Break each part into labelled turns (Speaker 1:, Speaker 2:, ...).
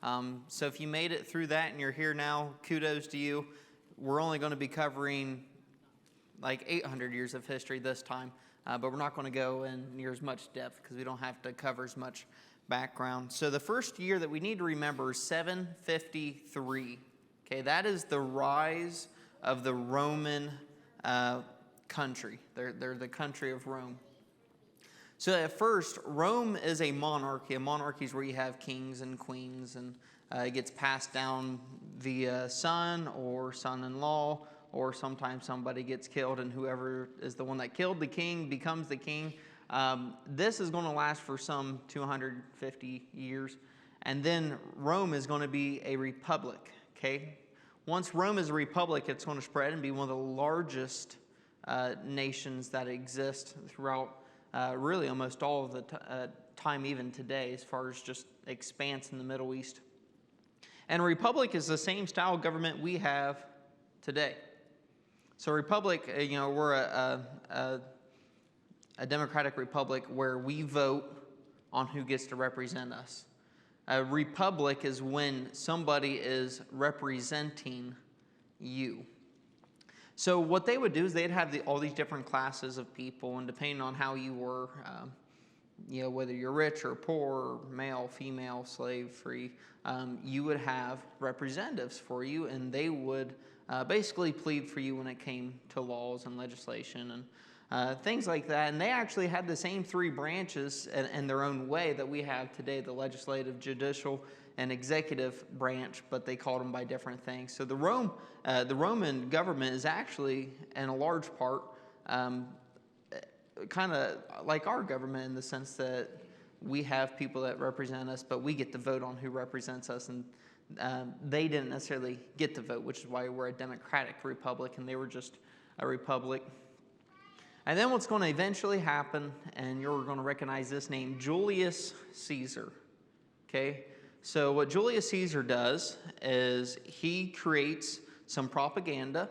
Speaker 1: So if you made it through that and you're here now, kudos to you. We're only going to be covering like 800 years of history this time, but we're not going to go in near as much depth because we don't have to cover as much background. So the first year that we need to remember is 753. Okay, that is the rise of the Roman country. They're the country of Rome. So at first, Rome is a monarchy. A monarchy is where you have kings and queens, and it gets passed down via son or son-in-law, or sometimes somebody gets killed, and whoever is the one that killed the king becomes the king. This is going to last for some 250 years, and then Rome is going to be a republic. Okay, once Rome is a republic, it's going to spread and be one of the largest nations that exist throughout really almost all of the time, even today, as far as just expanse in the Middle East. And a republic is the same style of government we have today. So a republic, we're a democratic republic where we vote on who gets to represent us. A republic is when somebody is representing you. So what they would do is they'd have all these different classes of people, and depending on how you were, whether you're rich or poor, male, female, slave, free, you would have representatives for you, and they would basically plead for you when it came to laws and legislation and things like that. And they actually had the same three branches in their own way that we have today, the legislative, judicial, and executive branch, but they called them by different things. So the Roman government is actually, in a large part, kind of like our government in the sense that we have people that represent us, but we get to vote on who represents us, and they didn't necessarily get to vote, which is why we're a democratic republic, and they were just a republic. And then what's going to eventually happen, and you're going to recognize this name, Julius Caesar. Okay? So what Julius Caesar does is he creates some propaganda.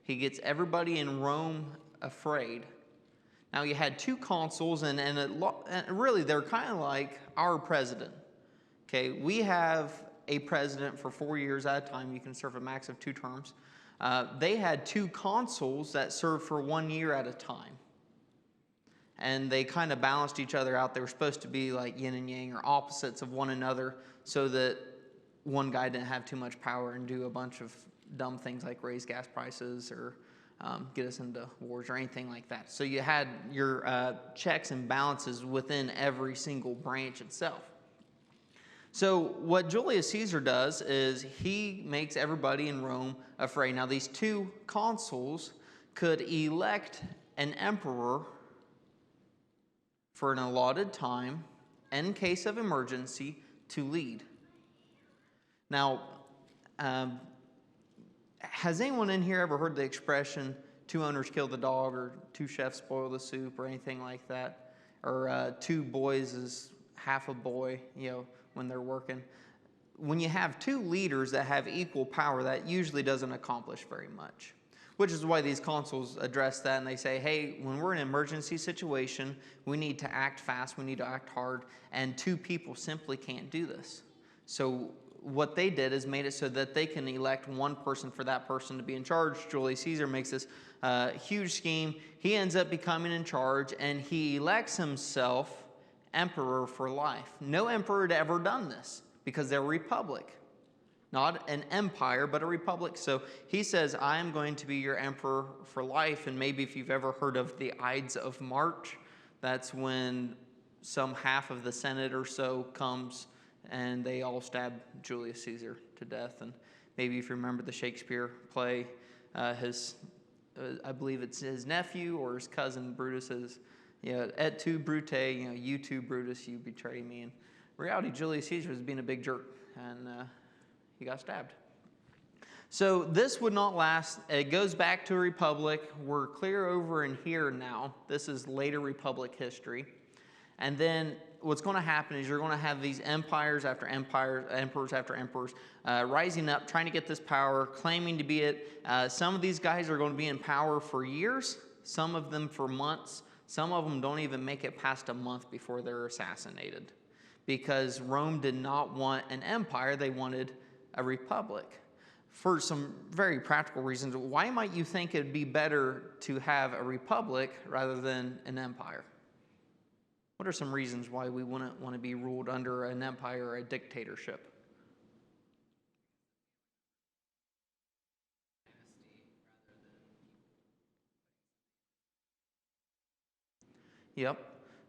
Speaker 1: He gets everybody in Rome afraid. Now you had two consuls, and really they're kind of like our president. Okay, we have a president for 4 years at a time. You can serve a max of 2 terms. They had two consuls that served for 1 year at a time. And they kind of balanced each other out. They were supposed to be like yin and yang, or opposites of one another, so that one guy didn't have too much power and do a bunch of dumb things like raise gas prices or get us into wars or anything like that. So you had your checks and balances within every single branch itself. So what Julius Caesar does is he makes everybody in Rome afraid. Now these two consuls could elect an emperor for an allotted time in case of emergency to lead. Now, has anyone in here ever heard the expression, 2 owners kill the dog, or 2 chefs spoil the soup, or anything like that? Or 2 boys is half a boy, when they're working. When you have 2 leaders that have equal power, that usually doesn't accomplish very much. Which is why these consuls address that, and they say, hey, when we're in an emergency situation, we need to act fast, we need to act hard, and 2 people simply can't do this. So what they did is made it so that they can elect one person for that person to be in charge. Julius Caesar makes this huge scheme. He ends up becoming in charge, and he elects himself emperor for life. No emperor had ever done this because they're a republic. Not an empire, but a republic. So he says, I am going to be your emperor for life. And maybe if you've ever heard of the Ides of March, that's when some half of the Senate or so comes and they all stab Julius Caesar to death. And maybe if you remember the Shakespeare play, I believe it's his nephew or his cousin Brutus says, et tu Brute, you too Brutus, you betray me. And in reality, Julius Caesar was being a big jerk, and he got stabbed. So this would not last. It goes back to a republic. We're clear over in here now. This is later republic history. And then what's going to happen is you're going to have these empires after empires, emperors after emperors, rising up, trying to get this power, claiming to be it. Some of these guys are going to be in power for years, some of them for months. Some of them don't even make it past a month before they're assassinated. because Rome did not want an empire, they wanted a republic. For some very practical reasons, why might you think it would be better to have a republic rather than an empire? What are some reasons why we wouldn't want to be ruled under an empire or a dictatorship? Yep.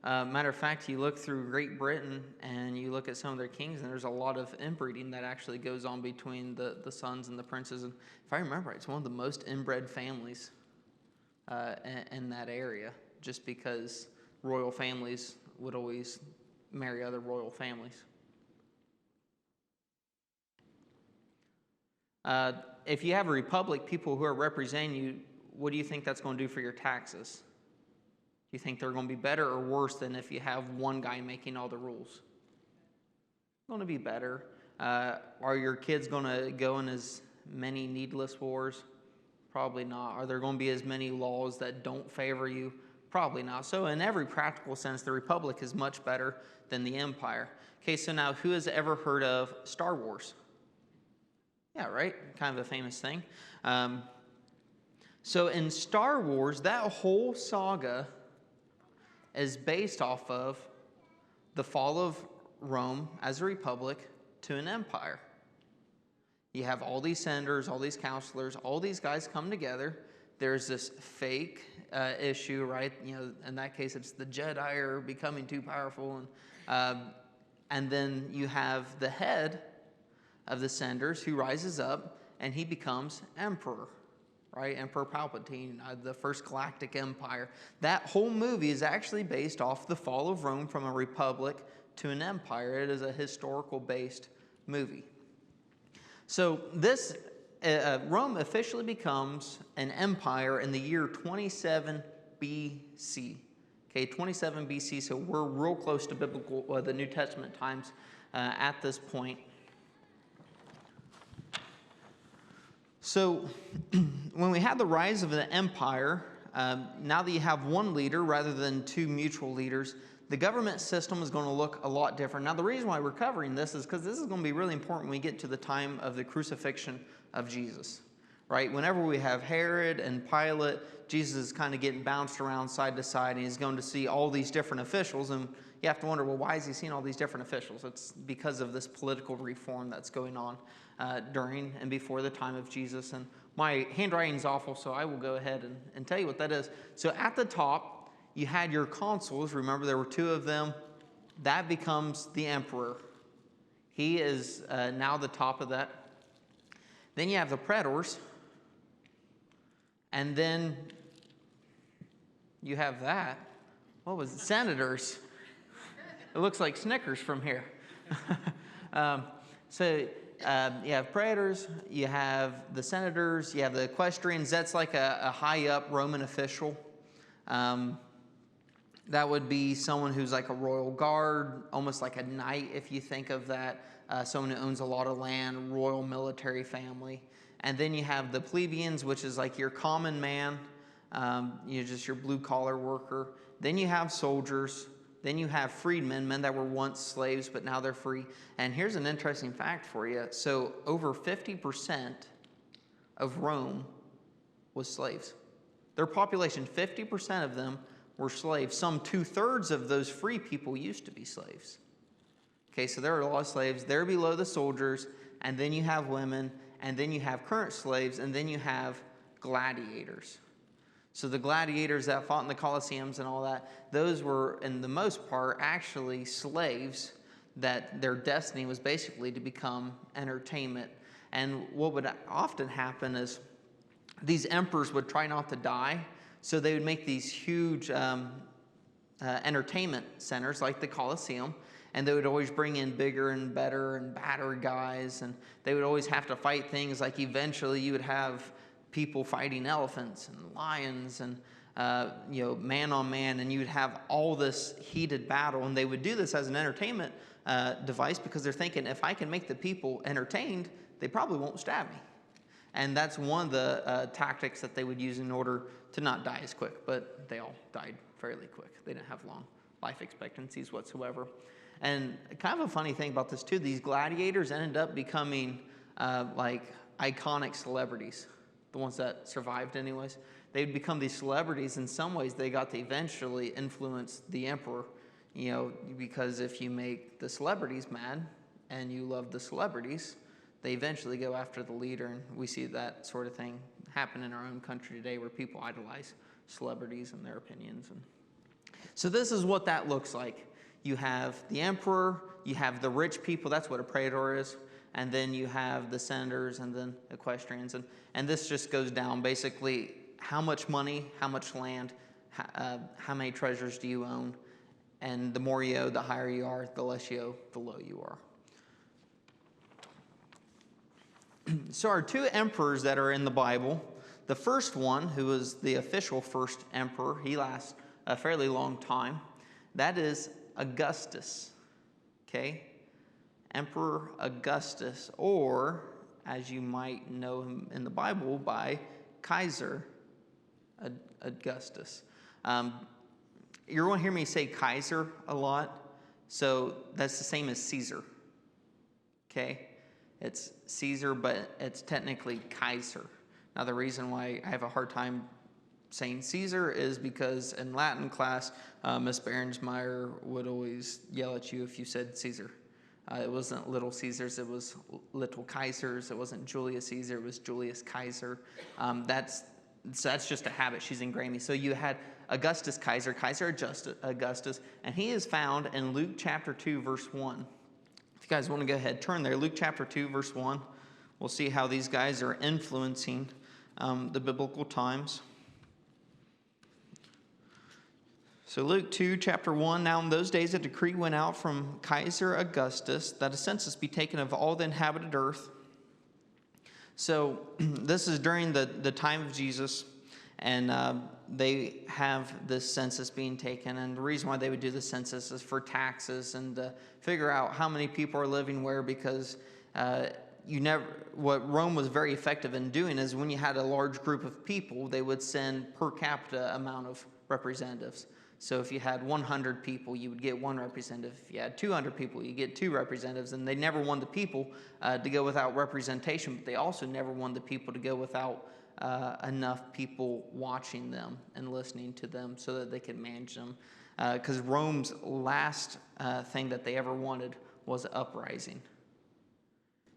Speaker 1: Matter of fact, you look through Great Britain and you look at some of their kings, and there's a lot of inbreeding that actually goes on between the sons and the princes. And if I remember, it's one of the most inbred families in that area, just because royal families would always marry other royal families. If you have a republic, people who are representing you, what do you think that's going to do for your taxes? Do you think they're going to be better or worse than if you have one guy making all the rules? Going to be better. Are your kids going to go in as many needless wars? Probably not. Are there going to be as many laws that don't favor you? Probably not. So in every practical sense, the republic is much better than the empire. Okay, so now who has ever heard of Star Wars? Yeah, right? Kind of a famous thing. So in Star Wars, that whole saga is based off of the fall of Rome as a republic to an empire. You have all these senators, all these counselors, all these guys come together. There's this fake issue, right? You know, in that case, it's the Jedi are becoming too powerful, and then you have the head of the senators who rises up and he becomes emperor. Right? Emperor Palpatine, the first galactic empire. That whole movie is actually based off the fall of Rome from a republic to an empire. It is a historical-based movie. So this Rome officially becomes an empire in the year 27 BC. Okay, 27 BC. So we're real close to biblical, the New Testament times at this point. So when we have the rise of the empire, now that you have one leader rather than two mutual leaders, the government system is going to look a lot different. Now, the reason why we're covering this is because this is going to be really important when we get to the time of the crucifixion of Jesus, right? Whenever we have Herod and Pilate, Jesus is kind of getting bounced around side to side, and he's going to see all these different officials, and you have to wonder, well, why is he seeing all these different officials? It's because of this political reform that's going on during and before the time of Jesus. And my handwriting's awful, so I will go ahead and tell you what that is. So at the top, you had your consuls. Remember, there were two of them. That becomes the emperor. He is now the top of that. Then you have the praetors. And then you have that. What was it? Senators. It looks like Snickers from here. You have praetors, you have the senators, you have the equestrians. That's like a high-up Roman official. That would be someone who's like a royal guard, almost like a knight, if you think of that. Someone who owns a lot of land, royal military family. And then you have the plebeians, which is like your common man, just your blue-collar worker. Then you have soldiers. Then you have freedmen, men that were once slaves, but now they're free. And here's an interesting fact for you. So over 50% of Rome was slaves. Their population, 50% of them were slaves. Some 2/3 of those free people used to be slaves. Okay, so there are a lot of slaves. They're below the soldiers, and then you have women, and then you have current slaves, and then you have gladiators. So the gladiators that fought in the Colosseums and all that, those were, in the most part, actually slaves that their destiny was basically to become entertainment. And what would often happen is these emperors would try not to die, so they would make these huge entertainment centers like the Colosseum, and they would always bring in bigger and better and badder guys, and they would always have to fight things like eventually you would have people fighting elephants and lions and man on man, and you'd have all this heated battle, and they would do this as an entertainment device because they're thinking, if I can make the people entertained, they probably won't stab me. And that's one of the tactics that they would use in order to not die as quick, but they all died fairly quick. They didn't have long life expectancies whatsoever. And kind of a funny thing about this too, these gladiators ended up becoming like iconic celebrities, the ones that survived anyways. They'd become these celebrities. In some ways, they got to eventually influence the emperor, because if you make the celebrities mad and you love the celebrities, they eventually go after the leader. And we see that sort of thing happen in our own country today, where people idolize celebrities and their opinions. And so this is what that looks like. You have the emperor, you have the rich people, that's what a praetor is, and then you have the senators and then equestrians. And this just goes down basically how much money, how much land, how many treasures do you own, and the more you owe, the higher you are, the less you owe, the low you are. So our two emperors that are in the Bible, the first one, who was the official first emperor, he lasts a fairly long time, that is Augustus, okay? Emperor Augustus, or as you might know him in the Bible by Kaiser Augustus. You're going to hear me say Kaiser a lot, so that's the same as Caesar, okay? It's Caesar, but it's technically Kaiser. Now, the reason why I have a hard time saying Caesar is because in Latin class, Miss Behrensmeyer would always yell at you if you said Caesar. It wasn't Little Caesars, it was Little Kaisers. It wasn't Julius Caesar, it was Julius Caesar. That's just a habit she's ingrained me. So you had Augustus Kaiser, Kaiser Augustus, and he is found in Luke chapter 2, verse 1. If you guys want to go ahead, turn there. Luke chapter 2, verse 1. We'll see how these guys are influencing the biblical times. So Luke 2, chapter 1, now in those days a decree went out from Kaiser Augustus that a census be taken of all the inhabited earth. So this is during the time of Jesus, and they have this census being taken. And the reason why they would do the census is for taxes and to figure out how many people are living where, because what Rome was very effective in doing is when you had a large group of people, they would send per capita amount of representatives. So if you had 100 people, you would get one representative. If you had 200 people, you get two representatives. And they never wanted the people to go without representation, but they also never wanted the people to go without enough people watching them and listening to them so that they could manage them. Because Rome's last thing that they ever wanted was uprising,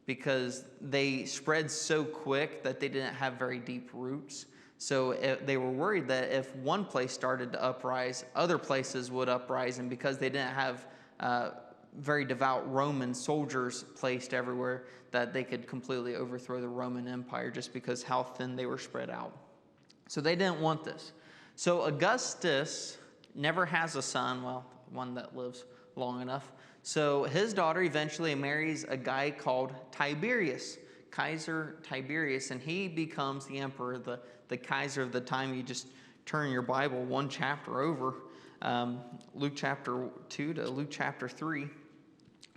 Speaker 1: because they spread so quick that they didn't have very deep roots. So they were worried that if one place started to uprise, other places would uprise. And because they didn't have very devout Roman soldiers placed everywhere, that they could completely overthrow the Roman Empire just because how thin they were spread out. So they didn't want this. So Augustus never has a son, well, one that lives long enough. So his daughter eventually marries a guy called Tiberius, Kaiser Tiberius, and he becomes the emperor, the Kaiser of the time. You just turn your Bible one chapter over, Luke chapter 2 to Luke chapter 3.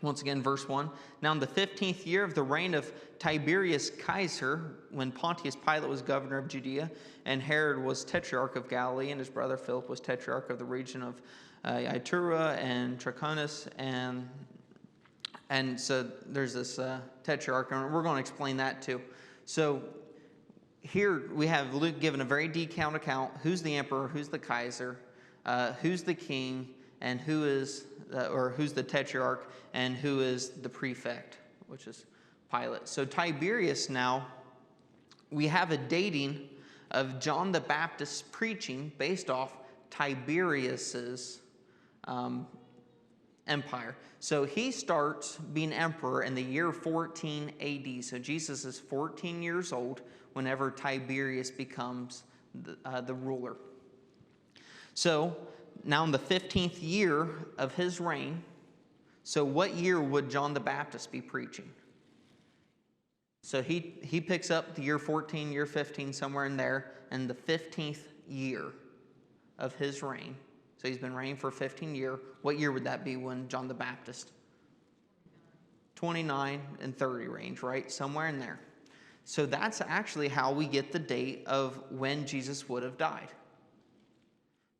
Speaker 1: Once again, verse 1. Now in the 15th year of the reign of Tiberius Kaiser, when Pontius Pilate was governor of Judea, and Herod was tetrarch of Galilee, and his brother Philip was tetrarch of the region of Iturea and Trachonitis, and so there's this tetrarch, and we're going to explain that too. So here we have Luke given a very detailed account. Who's the emperor? Who's the Kaiser? Who's the king? And who's the tetrarch? And who is the prefect, which is Pilate. So Tiberius now, we have a dating of John the Baptist's preaching based off Tiberius's empire. So he starts being emperor in the year 14 AD. So Jesus is 14 years old whenever Tiberius becomes the ruler. So now in the 15th year of his reign, so what year would John the Baptist be preaching? So he picks up the year 14, year 15, somewhere in there, and the 15th year of his reign. So he's been reigning for 15 years. What year would that be when John the Baptist? 29 and 30 range, right? Somewhere in there. So that's actually how we get the date of when Jesus would have died.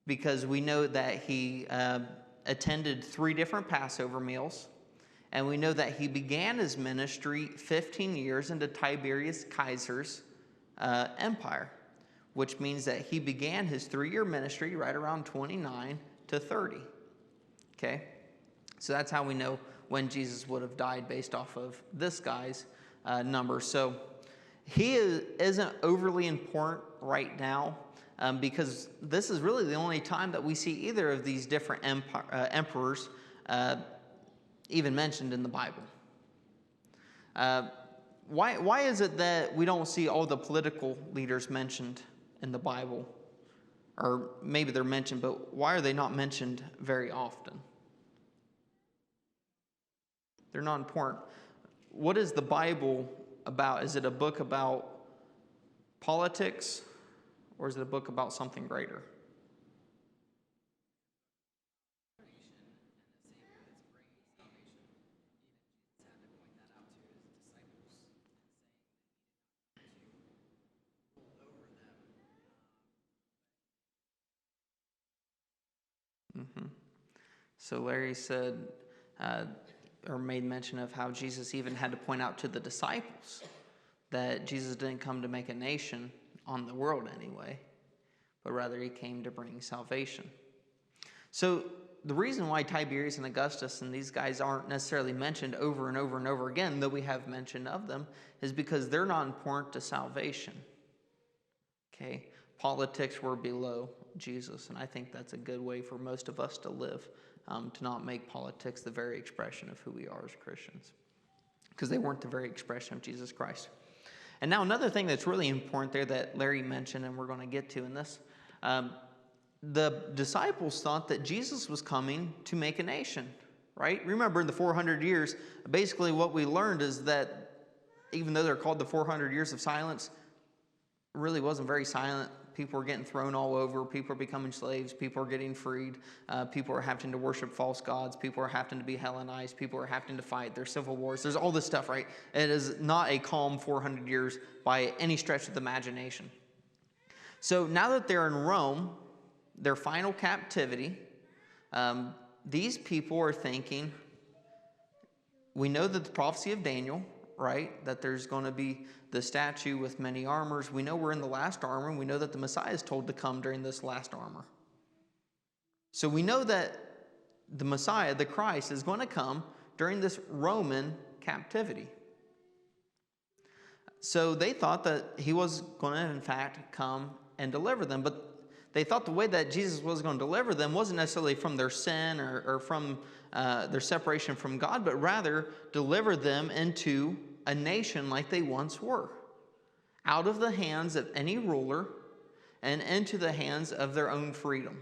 Speaker 1: Because we know that he attended 3 different Passover meals. And we know that he began his ministry 15 years into Tiberius Kaiser's empire, which means that he began his 3-year ministry right around 29 to 30. Okay? So that's how we know when Jesus would have died based off of this guy's number. So he isn't overly important right now because this is really the only time that we see either of these different emperors even mentioned in the Bible. Why is it that we don't see all the political leaders mentioned in the Bible? Or maybe they're mentioned, but why are they not mentioned very often? They're not important. What is the Bible about? Is it a book about politics, or is it a book about something greater? Mm-hmm. So Larry said, or made mention of how Jesus even had to point out to the disciples that Jesus didn't come to make a nation on the world anyway, but rather he came to bring salvation. So the reason why Tiberius and Augustus and these guys aren't necessarily mentioned over and over and over again, though we have mention of them, is because they're not important to salvation. Okay? Politics were below Jesus, and I think that's a good way for most of us to live, to not make politics the very expression of who we are as Christians, because they weren't the very expression of Jesus Christ. And now another thing that's really important there that Larry mentioned, and we're going to get to in this, the disciples thought that Jesus was coming to make a nation, right? Remember, in the 400 years, basically what we learned is that even though they're called the 400 years of silence, it really wasn't very silent. People were getting thrown all over. People are becoming slaves. People are getting freed. People are having to worship false gods. People are having to be Hellenized. People are having to fight. There's civil wars. There's all this stuff, right? It is not a calm 400 years by any stretch of the imagination. So now that they're in Rome, their final captivity, these people are thinking, we know that the prophecy of Daniel, right, that there's going to be the statue with many armors. We know we're in the last armor, and we know that the Messiah is told to come during this last armor. So we know that the Messiah, the Christ, is going to come during this Roman captivity. So they thought that he was going to, in fact, come and deliver them. But they thought the way that Jesus was going to deliver them wasn't necessarily from their sin or from their separation from God, but rather deliver them into a nation like they once were, out of the hands of any ruler and into the hands of their own freedom.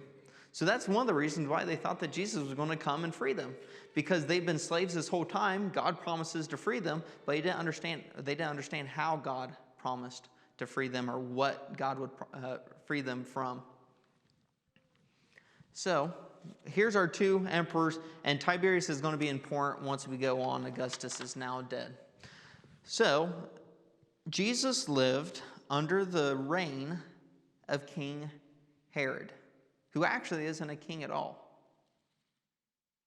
Speaker 1: So that's one of the reasons why they thought that Jesus was going to come and free them, because they've been slaves this whole time. God promises to free them, but they didn't understand how God promised to free them or what God would free them from. So here's our 2 emperors, and Tiberius is going to be important once we go on. Augustus is now dead. So Jesus lived under the reign of King Herod, who actually isn't a king at all.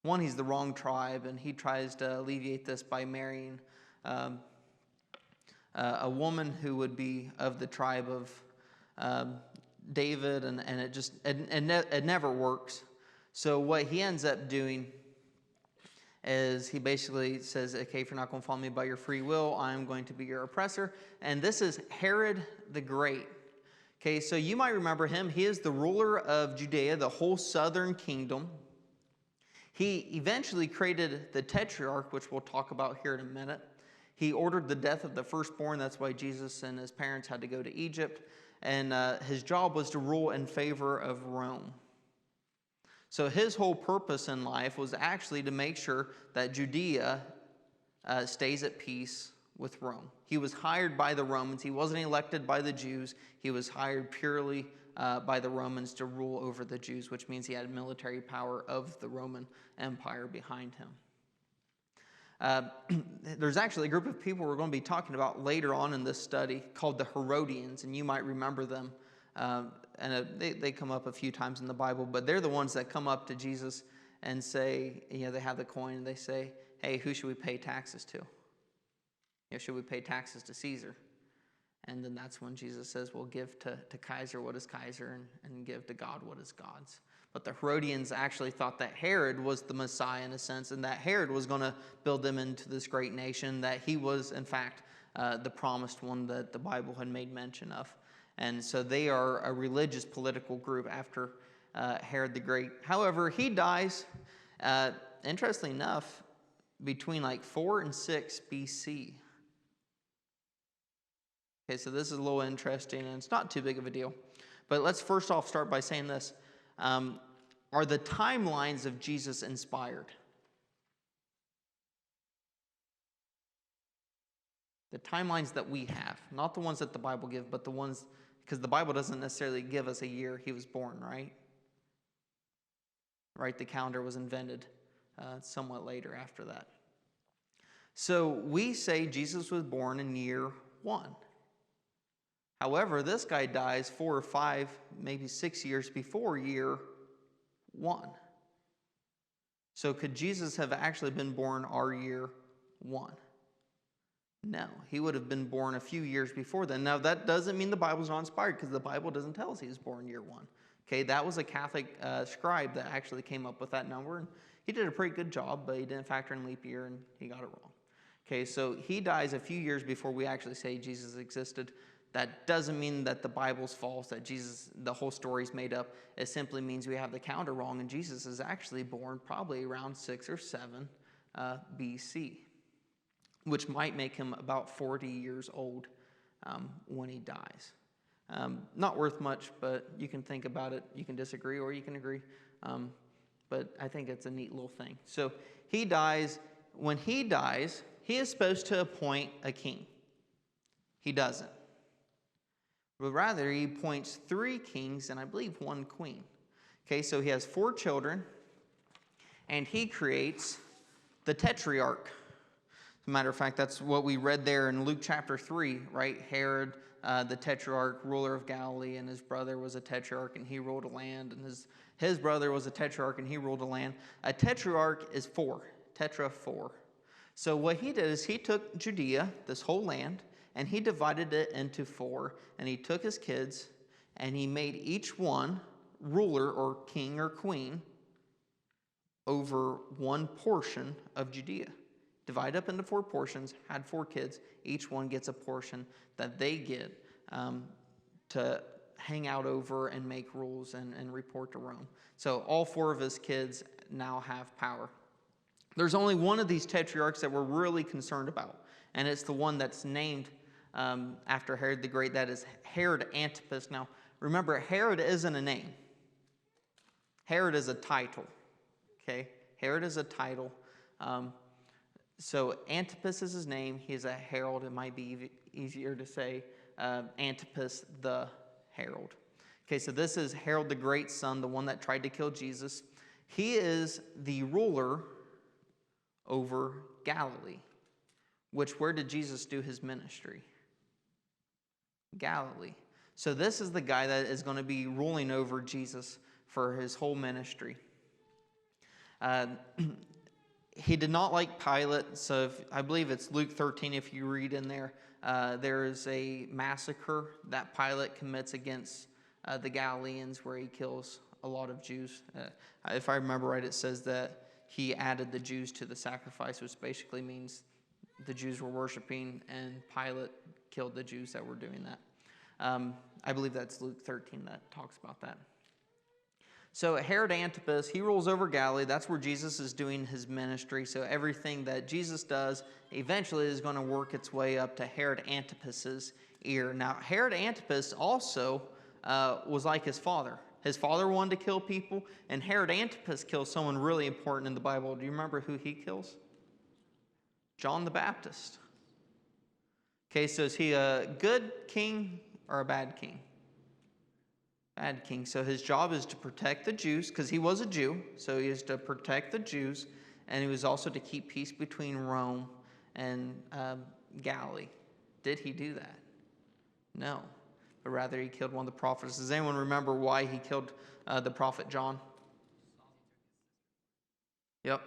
Speaker 1: One, he's the wrong tribe, and he tries to alleviate this by marrying a woman who would be of the tribe of David, and it never works. So what he ends up doing is he basically says, okay, if you're not going to follow me by your free will, I'm going to be your oppressor. And this is Herod the Great. Okay, so you might remember him. He is the ruler of Judea, the whole southern kingdom. He eventually created the Tetrarch, which we'll talk about here in a minute. He ordered the death of the firstborn. That's why Jesus and his parents had to go to Egypt. And his job was to rule in favor of Rome. So his whole purpose in life was actually to make sure that Judea stays at peace with Rome. He was hired by the Romans. He wasn't elected by the Jews. He was hired purely by the Romans to rule over the Jews, which means he had military power of the Roman Empire behind him. There's actually a group of people we're going to be talking about later on in this study called the Herodians, and you might remember them. They come up a few times in the Bible, but they're the ones that come up to Jesus and say, they have the coin and they say, hey, who should we pay taxes to? Should we pay taxes to Caesar? And then that's when Jesus says, well, give to Kaiser what is Kaiser and give to God what is God's. But the Herodians actually thought that Herod was the Messiah in a sense, and that Herod was going to build them into this great nation, that he was, in fact, the promised one that the Bible had made mention of. And so they are a religious political group after Herod the Great. However, he dies, interestingly enough, between like 4 and 6 BC. Okay, so this is a little interesting, and it's not too big of a deal. But let's first off start by saying this. Are the timelines of Jesus inspired? The timelines that we have, not the ones that the Bible gives, but the ones, because the Bible doesn't necessarily give us a year he was born, right? Right, the calendar was invented somewhat later after that. So we say Jesus was born in year 1. However, this guy dies 4 or 5, maybe 6 years before year 1. So could Jesus have actually been born our year 1? No, he would have been born a few years before then. Now, that doesn't mean the Bible's not inspired, because the Bible doesn't tell us he was born year 1. Okay, that was a Catholic scribe that actually came up with that number, and he did a pretty good job, but he didn't factor in leap year, and he got it wrong. Okay, so he dies a few years before we actually say Jesus existed. That doesn't mean that the Bible's false, that Jesus, the whole story's made up. It simply means we have the calendar wrong, and Jesus is actually born probably around 6 or 7 BC, which might make him about 40 years old when he dies. Not worth much, but you can think about it. You can disagree or you can agree. But I think it's a neat little thing. So he dies. When he dies, he is supposed to appoint a king. He doesn't. But rather, he appoints 3 kings and I believe 1 queen. Okay, so he has 4 children, and he creates the tetrarch. As a matter of fact, that's what we read there in Luke chapter 3, right? Herod, the tetrarch, ruler of Galilee, and his brother was a tetrarch, and he ruled a land, and his brother was a tetrarch, and he ruled a land. A tetrarch is 4, 4. So what he did is he took Judea, this whole land, and he divided it into 4, and he took his kids, and he made each one ruler or king or queen over 1 portion of Judea. Divide up into 4 portions, had 4 kids, each one gets a portion that they get to hang out over and make rules and report to Rome. So all 4 of his kids now have power. There's only one of these tetrarchs that we're really concerned about, and it's the one that's named after Herod the Great. That is Herod Antipas. Now, remember, Herod isn't a name. Herod is a title. Okay? Herod is a title. So Antipas is his name. He's a herald. It might be easier to say Antipas the herald. Okay, so this is Herod the Great's son, the one that tried to kill Jesus. He is the ruler over Galilee, where did Jesus do his ministry? Galilee. So this is the guy that is going to be ruling over Jesus for his whole ministry. He did not like Pilate, so I believe it's Luke 13, if you read in there, there is a massacre that Pilate commits against the Galileans where he kills a lot of Jews. If I remember right, it says that he added the Jews to the sacrifice, which basically means the Jews were worshiping, and Pilate killed the Jews that were doing that. I believe that's Luke 13 that talks about that. So Herod Antipas, he rules over Galilee. That's where Jesus is doing his ministry. So everything that Jesus does eventually is going to work its way up to Herod Antipas's ear. Now, Herod Antipas also was like his father. His father wanted to kill people, and Herod Antipas kills someone really important in the Bible. Do you remember who he kills? John the Baptist. Okay, so is he a good king or a bad king? Bad king. So his job is to protect the Jews, because he was a Jew. So he is to protect the Jews, and he was also to keep peace between Rome and Galilee. Did he do that? No. But rather he killed one of the prophets. Does anyone remember why he killed the prophet John? Yep.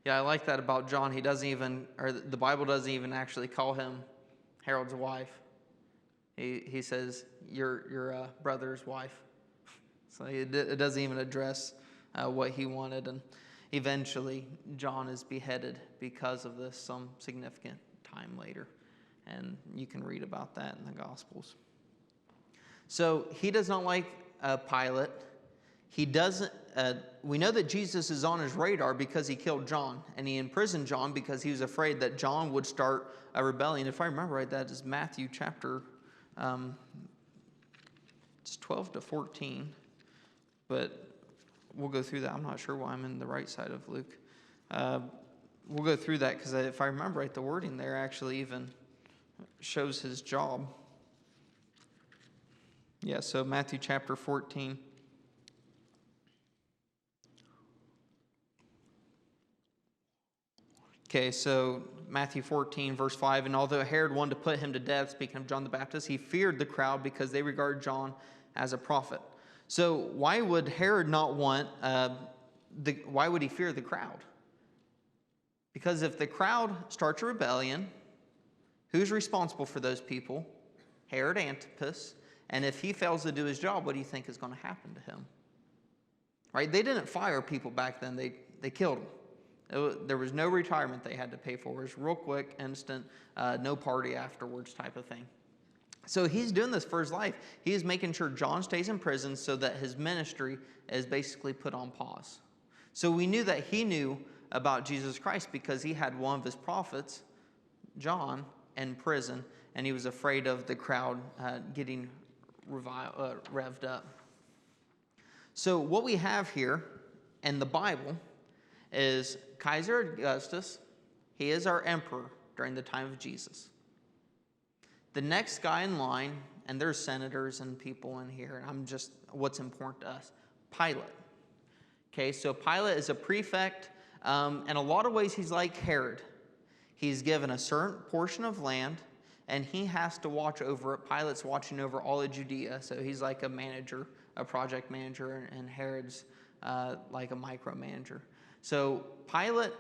Speaker 1: Yeah, I like that about John. He doesn't even, or the Bible doesn't even actually call him Herod's wife. He says, your brother's wife. So it doesn't even address what he wanted. And eventually, John is beheaded because of this some significant time later. And you can read about that in the Gospels. So he does not like Pilate. He doesn't. We know that Jesus is on his radar because he killed John, and he imprisoned John because he was afraid that John would start a rebellion. If I remember right, that is Matthew chapter it's 12 to 14, but we'll go through that. I'm not sure why I'm in the right side of Luke. We'll go through that because if I remember right, the wording there actually even shows his job. Yeah, so Matthew chapter 14. Okay, so Matthew 14, verse 5, and although Herod wanted to put him to death, speaking of John the Baptist, he feared the crowd because they regarded John as a prophet. So why would Herod not want, why would he fear the crowd? Because if the crowd starts a rebellion, who's responsible for those people? Herod Antipas. And if he fails to do his job, what do you think is going to happen to him? Right? They didn't fire people back then. They killed them. There was no retirement they had to pay for. It was real quick, instant, no party afterwards type of thing. So he's doing this for his life. He is making sure John stays in prison so that his ministry is basically put on pause. So we knew that he knew about Jesus Christ because he had one of his prophets, John, in prison, and he was afraid of the crowd getting revved up. So what we have here in the Bible is Kaiser Augustus. He is our emperor during the time of Jesus. The next guy in line, and there's senators and people in here, and I'm just what's important to us, Pilate. Okay, so Pilate is a prefect. In a lot of ways, he's like Herod. He's given a certain portion of land, and he has to watch over it. Pilate's watching over all of Judea, so he's like a manager, a project manager, and Herod's like a micromanager. So Pilate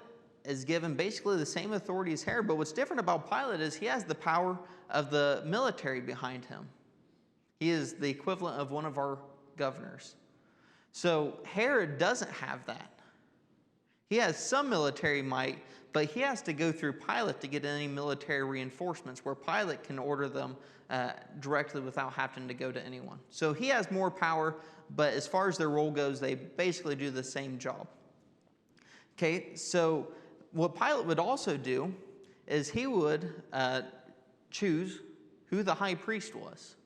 Speaker 1: is given basically the same authority as Herod, but what's different about Pilate is he has the power of the military behind him. He is the equivalent of one of our governors. So Herod doesn't have that. He has some military might, but he has to go through Pilate to get any military reinforcements, where Pilate can order them directly without having to go to anyone. So he has more power, but as far as their role goes, they basically do the same job. Okay, so what Pilate would also do is he would choose who the high priest was.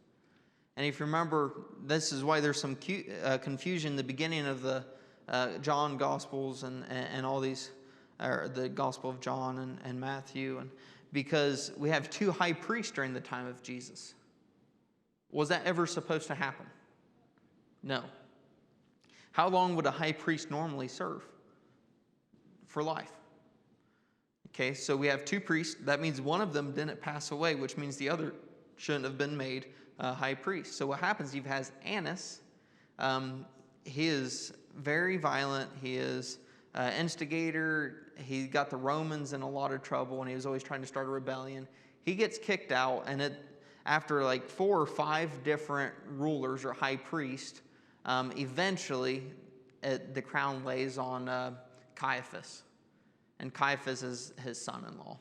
Speaker 1: And if you remember, this is why there's some confusion in the beginning of the John Gospels and all these, or the Gospel of John and Matthew, and because we have two high priests during the time of Jesus. Was that ever supposed to happen? No. How long would a high priest normally serve? For life. Okay, so we have two priests. That means one of them didn't pass away, which means the other shouldn't have been made high priest. So what happens, you've has Annas. He is very violent. He is instigator. He got the Romans in a lot of trouble, and he was always trying to start a rebellion. He gets kicked out, and after like 4 or 5 different rulers or high priests, eventually the crown lays on Caiaphas, and Caiaphas is his son-in-law.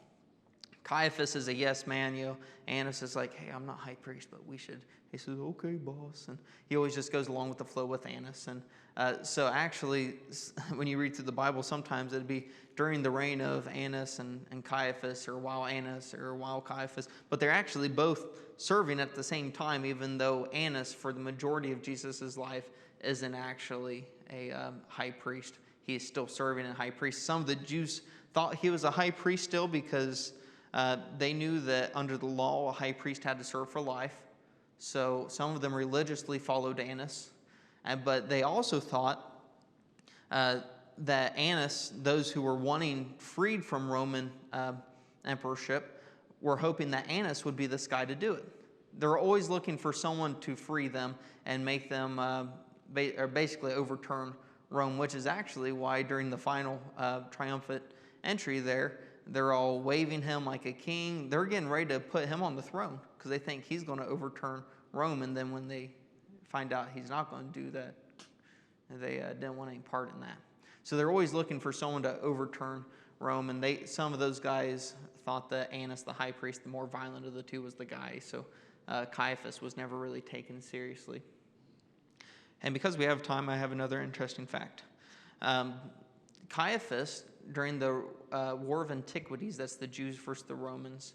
Speaker 1: Caiaphas is a yes man. Annas is like, hey, I'm not high priest, but we should. He says, okay, boss. And he always just goes along with the flow with Annas. And so actually, when you read through the Bible, sometimes it'd be during the reign of Annas and Caiaphas, or while Annas or while Caiaphas. But they're actually both serving at the same time, even though Annas, for the majority of Jesus' life, isn't actually a high priest. He is still serving as high priest. Some of the Jews thought he was a high priest still because they knew that under the law, a high priest had to serve for life. So some of them religiously followed Annas. But they also thought that Annas, those who were wanting freed from Roman emperorship, were hoping that Annas would be this guy to do it. They're always looking for someone to free them and make them basically overturn Rome, which is actually why during the final triumphant entry there, they're all waving him like a king. They're getting ready to put him on the throne because they think he's going to overturn Rome. And then when they find out he's not going to do that, they didn't want any part in that. So they're always looking for someone to overturn Rome. And some of those guys thought that Annas, the high priest, the more violent of the two, was the guy. So Caiaphas was never really taken seriously. And because we have time, I have another interesting fact. Caiaphas, during the War of Antiquities, that's the Jews versus the Romans,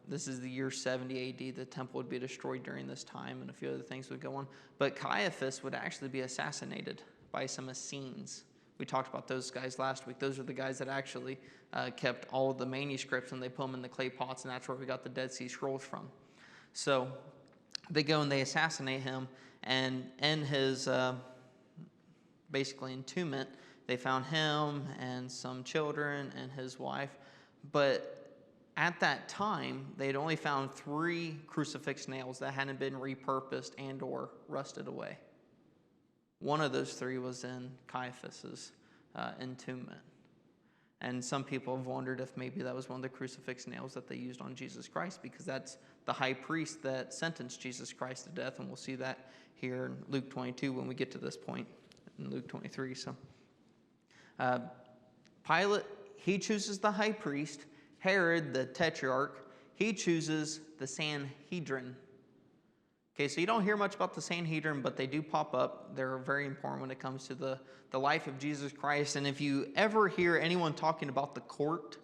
Speaker 1: this is the year 70 AD. The temple would be destroyed during this time, and a few other things would go on. But Caiaphas would actually be assassinated by some Essenes. We talked about those guys last week. Those are the guys that actually kept all of the manuscripts, and they put them in the clay pots, and that's where we got the Dead Sea Scrolls from. So they go and they assassinate him, and in his basically entombment, they found him and some children and his wife. But at that time, they'd only found 3 crucifix nails that hadn't been repurposed and or rusted away. One of those 3 was in Caiaphas's entombment. And some people have wondered if maybe that was one of the crucifix nails that they used on Jesus Christ, because that's the high priest that sentenced Jesus Christ to death. And we'll see that here in Luke 22 when we get to this point in Luke 23. So Pilate, he chooses the high priest. Herod, the tetrarch, he chooses the Sanhedrin. Okay, so you don't hear much about the Sanhedrin, but they do pop up. They're very important when it comes to the life of Jesus Christ. And if you ever hear anyone talking about the court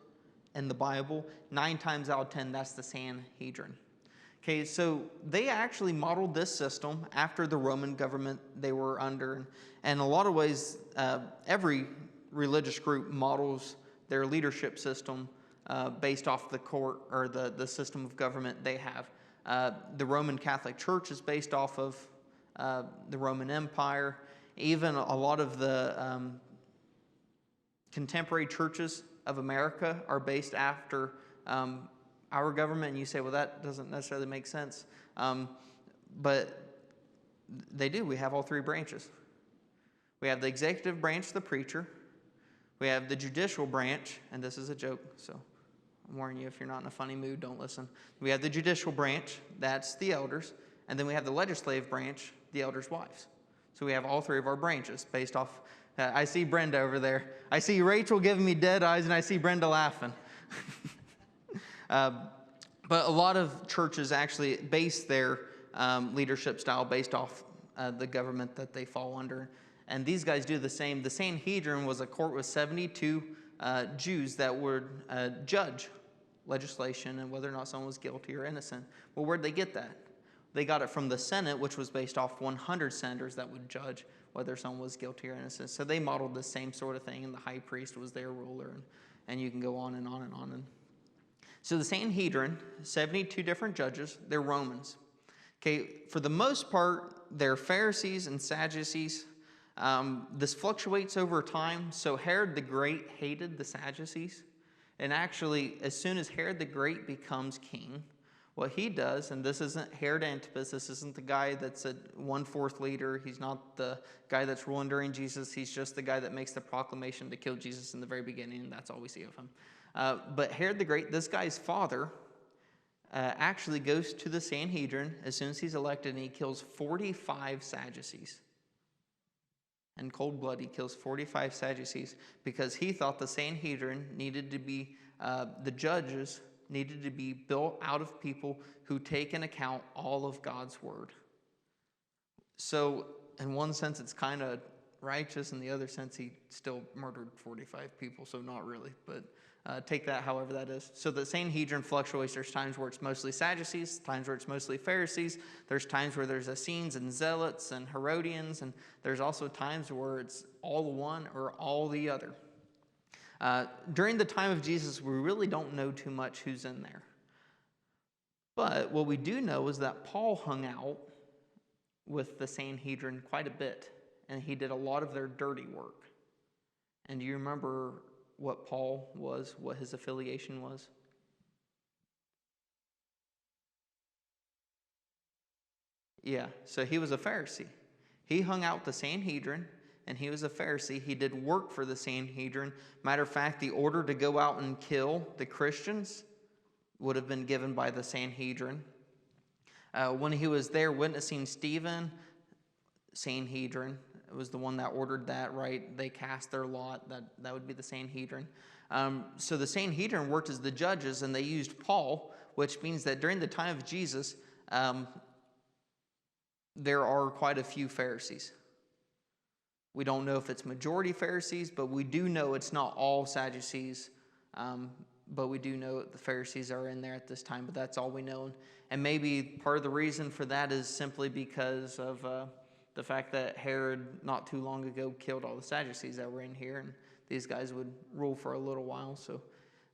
Speaker 1: in the Bible, 9 times out of 10, that's the Sanhedrin. Okay, so they actually modeled this system after the Roman government they were under. And in a lot of ways, every religious group models their leadership system based off the court or the system of government they have. The Roman Catholic Church is based off of the Roman Empire. Even a lot of the contemporary churches of America are based after our government. And you say, well, that doesn't necessarily make sense. But they do. We have all 3 branches. We have the executive branch, the preacher. We have the judicial branch, and this is a joke, so I'm warning you, if you're not in a funny mood, don't listen. We have the judicial branch, that's the elders, and then we have the legislative branch, the elders' wives. So we have all 3 of our branches based off, I see Brenda over there. I see Rachel giving me dead eyes, and I see Brenda laughing. But a lot of churches actually base their leadership style based off the government that they fall under. And these guys do the same. The Sanhedrin was a court with 72 Jews that would judge legislation and whether or not someone was guilty or innocent. Well, where'd they get that? They got it from the Senate, which was based off 100 senators that would judge whether someone was guilty or innocent. So they modeled the same sort of thing, and the high priest was their ruler, and you can go on and on and on. And so the Sanhedrin, 72 different judges, they're Romans. Okay, for the most part, they're Pharisees and Sadducees. This fluctuates over time. So Herod the Great hated the Sadducees. And actually, as soon as Herod the Great becomes king, what he does, and this isn't Herod Antipas, this isn't the guy that's a 1/4 leader. He's not the guy that's ruling during Jesus. He's just the guy that makes the proclamation to kill Jesus in the very beginning, and that's all we see of him. But Herod the Great, this guy's father, actually goes to the Sanhedrin as soon as he's elected, and he kills 45 Sadducees. In cold blood, he kills 45 Sadducees because he thought the Sanhedrin needed to be, the judges needed to be built out of people who take into account all of God's word. So in one sense, it's kind of righteous. In the other sense, he still murdered 45 people, so not really. But take that however that is. So the Sanhedrin fluctuates. There's times where it's mostly Sadducees, times where it's mostly Pharisees. There's times where there's Essenes and Zealots and Herodians, and there's also times where it's all one or all the other. During the time of Jesus, we really don't know too much who's in there. But what we do know is that Paul hung out with the Sanhedrin quite a bit, and he did a lot of their dirty work. And do you remember what Paul was, what his affiliation was? Yeah, so he was a Pharisee. He hung out with the Sanhedrin, and he was a Pharisee. He did work for the Sanhedrin. Matter of fact, the order to go out and kill the Christians would have been given by the Sanhedrin. When he was there witnessing Stephen, Sanhedrin was the one that ordered that, right? They cast their lot. That would be the Sanhedrin. So the Sanhedrin worked as the judges, and they used Paul, which means that during the time of Jesus, there are quite a few Pharisees. We don't know if it's majority Pharisees, but we do know it's not all Sadducees. But we do know the Pharisees are in there at this time, but that's all we know. And maybe part of the reason for that is simply because of the fact that Herod not too long ago killed all the Sadducees that were in here, and these guys would rule for a little while. So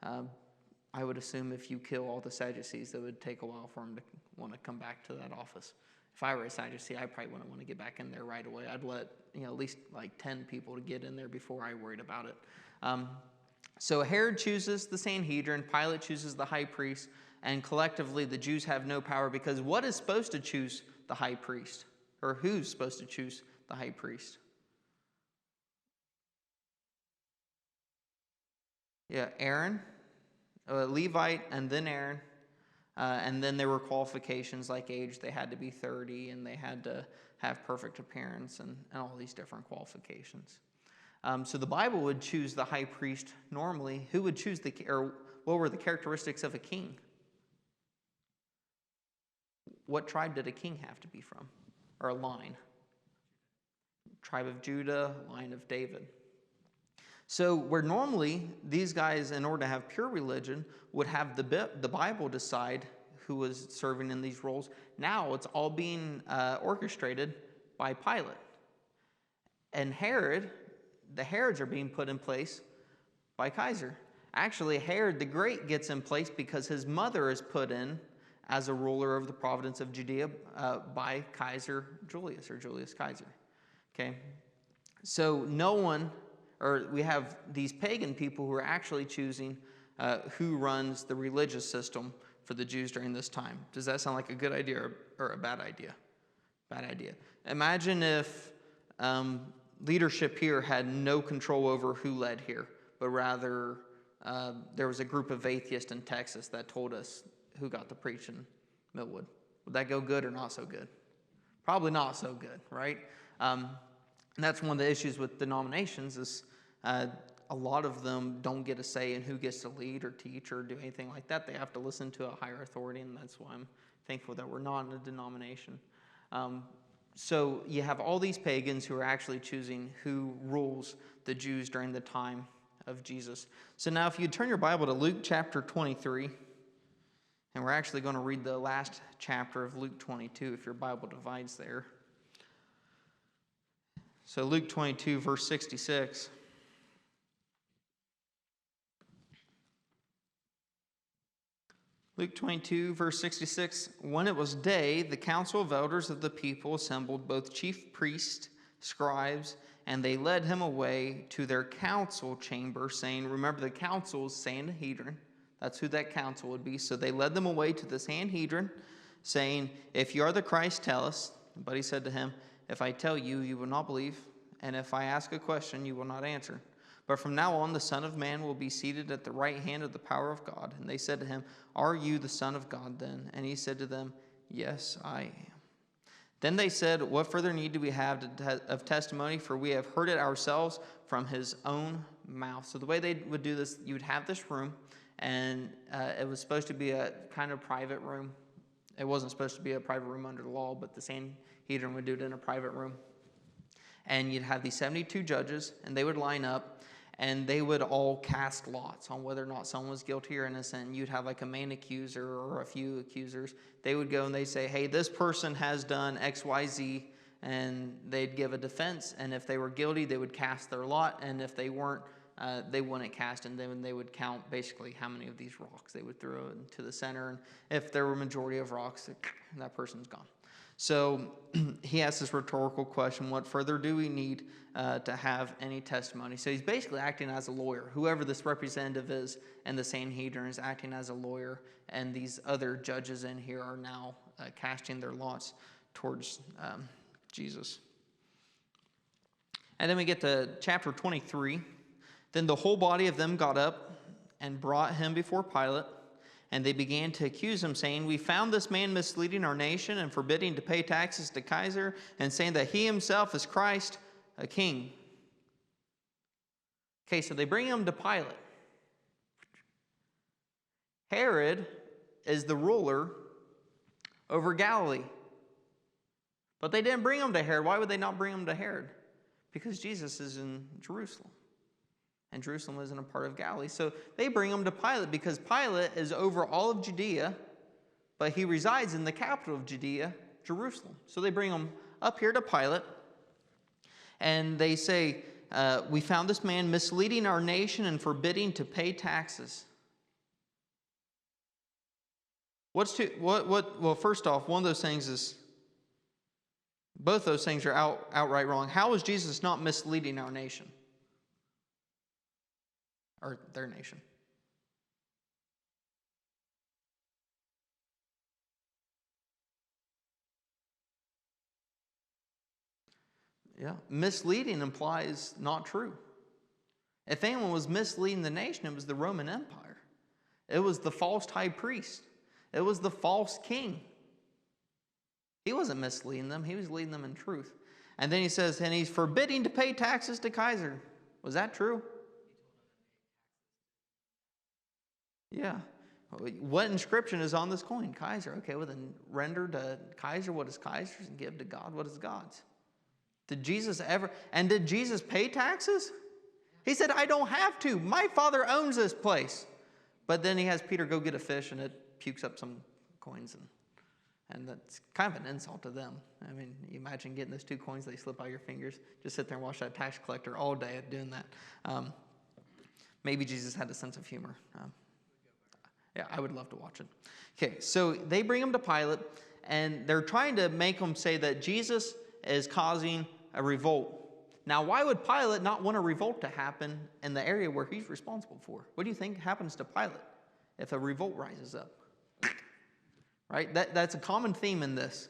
Speaker 1: I would assume if you kill all the Sadducees, it would take a while for them to want to come back to that office. If I were a Sadducee, I probably wouldn't want to get back in there right away. I'd let at least like 10 people to get in there before I worried about it. So Herod chooses the Sanhedrin, Pilate chooses the high priest, and collectively the Jews have no power, because what is supposed to choose the high priest? Or who's supposed to choose the high priest? Yeah, Aaron, a Levite, and then Aaron. And then there were qualifications like age. They had to be 30, and they had to have perfect appearance, and all these different qualifications. So the Bible would choose the high priest normally. Who would choose or what were the characteristics of a king? What tribe did a king have to be from? Or a line? Tribe of Judah, line of David. So where normally these guys, in order to have pure religion, would have the Bible decide who was serving in these roles, now it's all being orchestrated by Pilate. And the Herods are being put in place by Kaiser. Actually, Herod the Great gets in place because his mother is put in as a ruler of the province of Judea by Kaiser Julius, or Julius Caesar. Okay? So we have these pagan people who are actually choosing who runs the religious system for the Jews during this time. Does that sound like a good idea or a bad idea? Bad idea. Imagine if leadership here had no control over who led here, but rather there was a group of atheists in Texas that told us who got to preach in Millwood. Would that go good or not so good? Probably not so good, right? And that's one of the issues with denominations is a lot of them don't get a say in who gets to lead or teach or do anything like that. They have to listen to a higher authority, and that's why I'm thankful that we're not in a denomination. So you have all these pagans who are actually choosing who rules the Jews during the time of Jesus. So now if you turn your Bible to Luke chapter 23, and we're actually going to read the last chapter of Luke 22 if your Bible divides there. So Luke 22, verse 66. Luke 22, verse 66, when it was day, the council of elders of the people assembled, both chief priests, scribes, and they led him away to their council chamber, saying, remember the council is Sanhedrin. That's who that council would be. So they led them away to the Sanhedrin, saying, if you are the Christ, tell us. But he said to him, if I tell you, you will not believe, and if I ask a question, you will not answer. But from now on, the Son of Man will be seated at the right hand of the power of God. And they said to him, are you the Son of God then? And he said to them, yes, I am. Then they said, what further need do we have of testimony? For we have heard it ourselves from his own mouth. So the way they would do this, you would have this room, and it was supposed to be a kind of private room. It wasn't supposed to be a private room under the law, but the Sanhedrin would do it in a private room. And you'd have these 72 judges, and they would line up, and they would all cast lots on whether or not someone was guilty or innocent. And you'd have like a main accuser or a few accusers. They would go and they'd say, hey, this person has done X, Y, Z, and they'd give a defense. And if they were guilty, they would cast their lot. And if they weren't, they wouldn't cast. And then they would count basically how many of these rocks they would throw into the center. And if there were a majority of rocks, that person's gone. So he asks this rhetorical question, what further do we need to have any testimony? So he's basically acting as a lawyer. Whoever this representative is and the Sanhedrin is acting as a lawyer, and these other judges in here are now casting their lots towards Jesus. And then we get to chapter 23. Then the whole body of them got up and brought him before Pilate. And they began to accuse him, saying, "We found this man misleading our nation and forbidding to pay taxes to Kaiser, and saying that he himself is Christ, a king." Okay, so they bring him to Pilate. Herod is the ruler over Galilee. But they didn't bring him to Herod. Why would they not bring him to Herod? Because Jesus is in Jerusalem. And Jerusalem isn't a part of Galilee. So they bring him to Pilate because Pilate is over all of Judea, but he resides in the capital of Judea, Jerusalem. So they bring him up here to Pilate, and they say, "We found this man misleading our nation and forbidding to pay taxes." Well, first off, one of those things is, both those things are outright wrong. How is Jesus not misleading our nation? Or their nation? Yeah. Misleading implies not true. If anyone was misleading the nation, it was the Roman Empire. It was the false high priest. It was the false king. He wasn't misleading them. He was leading them in truth. And then he says, and he's forbidding to pay taxes to Kaiser. Was that true? Yeah. What inscription is on this coin? Kaiser. Okay, well then render to Kaiser what is Kaiser's and give to God what is God's. Did Jesus pay taxes? He said, "I don't have to. My Father owns this place." But then he has Peter go get a fish and it pukes up some coins, and that's kind of an insult to them. I mean, you imagine getting those 2 coins, they slip out of your fingers. Just sit there and watch that tax collector all day at doing that. Maybe Jesus had a sense of humor. Yeah, I would love to watch it. Okay, so they bring him to Pilate, and they're trying to make him say that Jesus is causing a revolt. Now, why would Pilate not want a revolt to happen in the area where he's responsible for? What do you think happens to Pilate if a revolt rises up? Right? That's a common theme in this.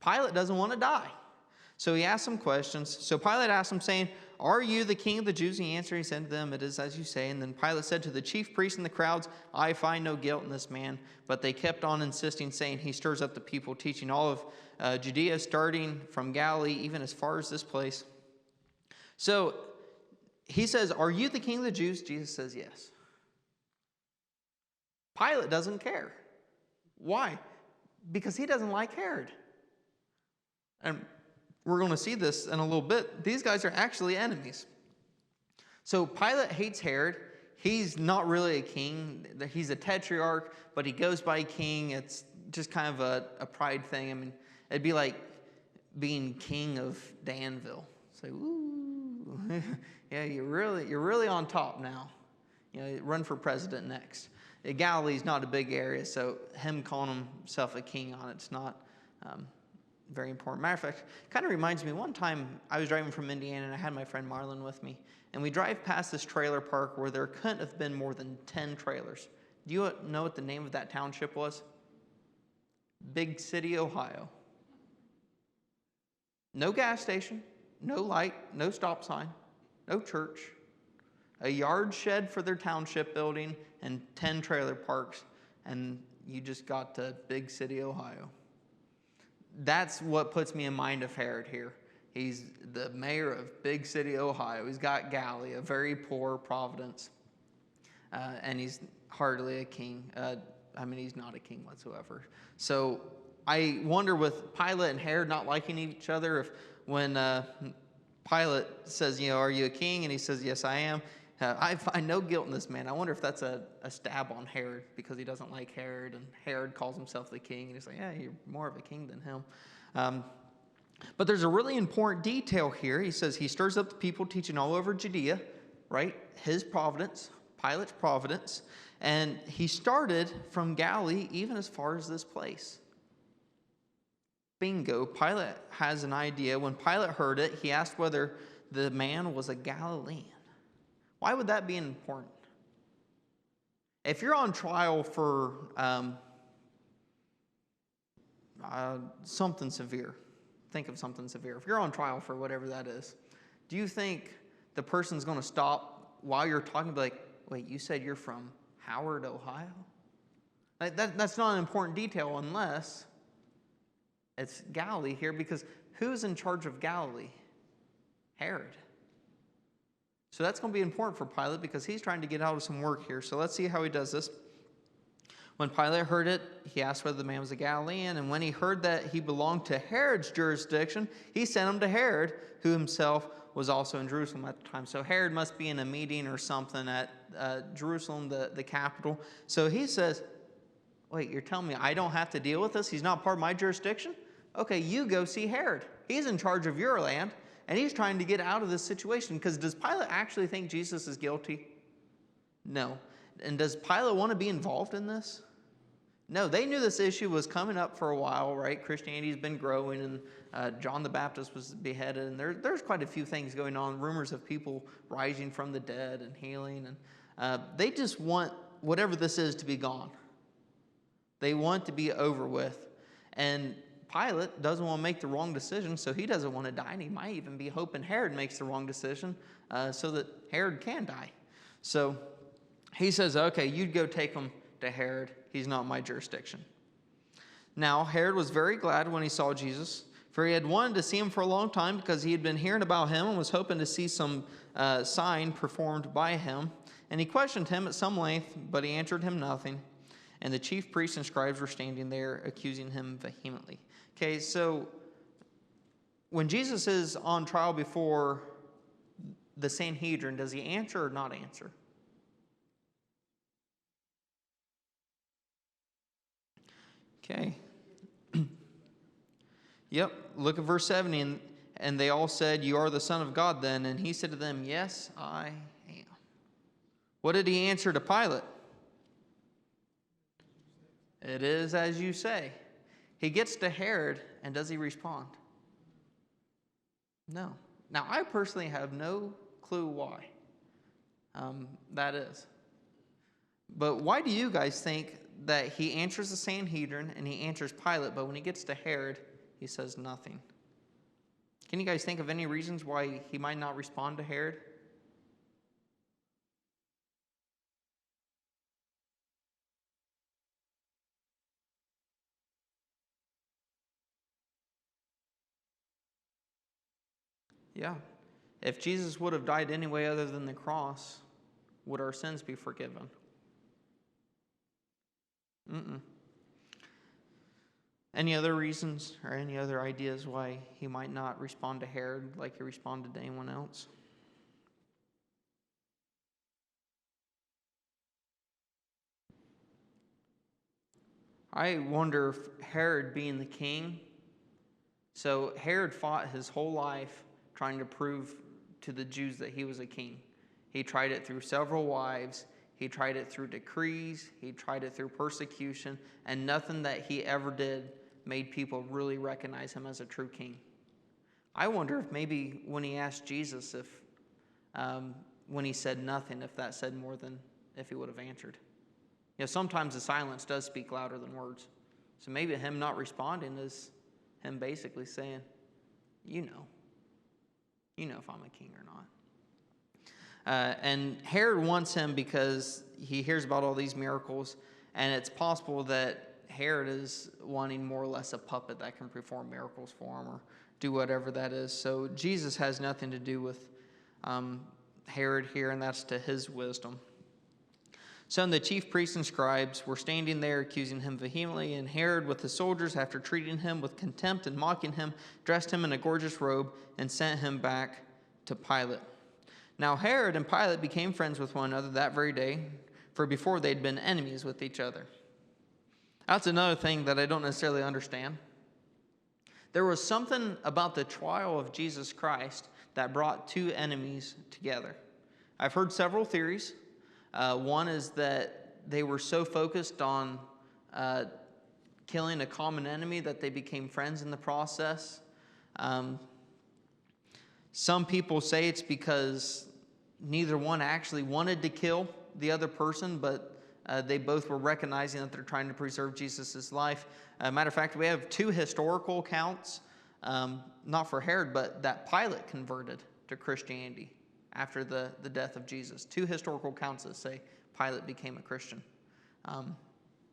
Speaker 1: Pilate doesn't want to die. So he asks some questions. So Pilate asked him, saying, "Are you the king of the Jews?" And he answered, he said to them, "It is as you say." And then Pilate said to the chief priests and the crowds, "I find no guilt in this man." But they kept on insisting, saying, "He stirs up the people, teaching all of Judea, starting from Galilee, even as far as this place." So he says, "Are you the king of the Jews?" Jesus says, "Yes." Pilate doesn't care. Why? Because he doesn't like Herod. And we're going to see this in a little bit. These guys are actually enemies. So Pilate hates Herod. He's not really a king. He's a tetrarch, but he goes by king. It's just kind of a pride thing. I mean, it'd be like being king of Danville. Say, "Ooh, yeah, you're really on top now. You know, run for president next." Galilee's not a big area, so him calling himself a king on it's not very important. Matter of fact, kind of reminds me, one time I was driving from Indiana and I had my friend Marlon with me, and we drive past this trailer park where there couldn't have been more than 10 trailers. Do you know what the name of that township was? Big City, Ohio. No gas station, no light, no stop sign, no church, a yard shed for their township building, and 10 trailer parks, and you just got to Big City, Ohio. That's what puts me in mind of Herod here. He's the mayor of Big City, Ohio. He's got Galilee, a very poor province, and he's hardly a king. He's not a king whatsoever. So I wonder, with Pilate and Herod not liking each other, if when Pilate says, "Are you a king?" and he says, "Yes, I am," I find no guilt in this man. I wonder if that's a stab on Herod because he doesn't like Herod, and Herod calls himself the king, and he's like, "Yeah, you're more of a king than him." But there's a really important detail here. He says he stirs up the people, teaching all over Judea, right? His providence, Pilate's providence. And he started from Galilee even as far as this place. Bingo. Pilate has an idea. When Pilate heard it, he asked whether the man was a Galilean. Why would that be important? If you're on trial for something severe, think of something severe. If you're on trial for whatever that is, do you think the person's going to stop while you're talking and be like, wait, you said you're from Howard, Ohio? That's not an important detail unless it's Galilee here, because who's in charge of Galilee? Herod. So that's going to be important for Pilate because he's trying to get out of some work here. So let's see how he does this. When Pilate heard it, he asked whether the man was a Galilean, and when he heard that he belonged to Herod's jurisdiction, he sent him to Herod, who himself was also in Jerusalem at the time. So Herod must be in a meeting or something at Jerusalem, the capital. So he says, wait, you're telling me I don't have to deal with this? He's not part of my jurisdiction? Okay, you go see Herod. He's in charge of your land, and he's trying to get out of this situation. Because does Pilate actually think Jesus is guilty? No. And does Pilate want to be involved in this? No, they knew this issue was coming up for a while, right? Christianity's been growing, and John the Baptist was beheaded, and there's quite a few things going on, rumors of people rising from the dead and healing, and they just want whatever this is to be gone. They want to be over with, and Pilate doesn't want to make the wrong decision, so he doesn't want to die, and he might even be hoping Herod makes the wrong decision so that Herod can die. So he says, okay, you'd go take him to Herod. He's not my jurisdiction. Now, Herod was very glad when he saw Jesus, for he had wanted to see him for a long time because he had been hearing about him and was hoping to see some sign performed by him. And he questioned him at some length, but he answered him nothing. And the chief priests and scribes were standing there, accusing him vehemently. Okay, so when Jesus is on trial before the Sanhedrin, does he answer or not answer? Okay. Yep, look at verse 70. And they all said, you are the Son of God then. And he said to them, yes, I am. What did he answer to Pilate? It is as you say. He gets to Herod, and does he respond? No. Now, I personally have no clue why that is. But why do you guys think that he answers the Sanhedrin and he answers Pilate, but when he gets to Herod, he says nothing? Can you guys think of any reasons why he might not respond to Herod? Yeah. If Jesus would have died any way other than the cross, would our sins be forgiven? Any other reasons or any other ideas why he might not respond to Herod like he responded to anyone else? I wonder if Herod being the king, so Herod fought his whole life trying to prove to the Jews that he was a king. He tried it through several wives. He tried it through decrees. He tried it through persecution. And nothing that he ever did made people really recognize him as a true king. I wonder if maybe when he asked Jesus, if when he said nothing, if that said more than if he would have answered. You know, sometimes the silence does speak louder than words. So maybe him not responding is him basically saying, you know if I'm a king or not. And Herod wants him because he hears about all these miracles, and it's possible that Herod is wanting more or less a puppet that can perform miracles for him or do whatever that is. So Jesus has nothing to do with Herod here, and that's to his wisdom. So the chief priests and scribes were standing there accusing him vehemently, and Herod with his soldiers, after treating him with contempt and mocking him, dressed him in a gorgeous robe and sent him back to Pilate. Now Herod and Pilate became friends with one another that very day, for before they'd been enemies with each other. That's another thing that I don't necessarily understand. There was something about the trial of Jesus Christ that brought two enemies together. I've heard several theories. One is that they were so focused on killing a common enemy that they became friends in the process. Some people say it's because neither one actually wanted to kill the other person, but they both were recognizing that they're trying to preserve Jesus' life. Matter of fact, we have two historical accounts not for Herod, but that Pilate converted to Christianity after the death of Jesus. 2 historical accounts that say Pilate became a Christian.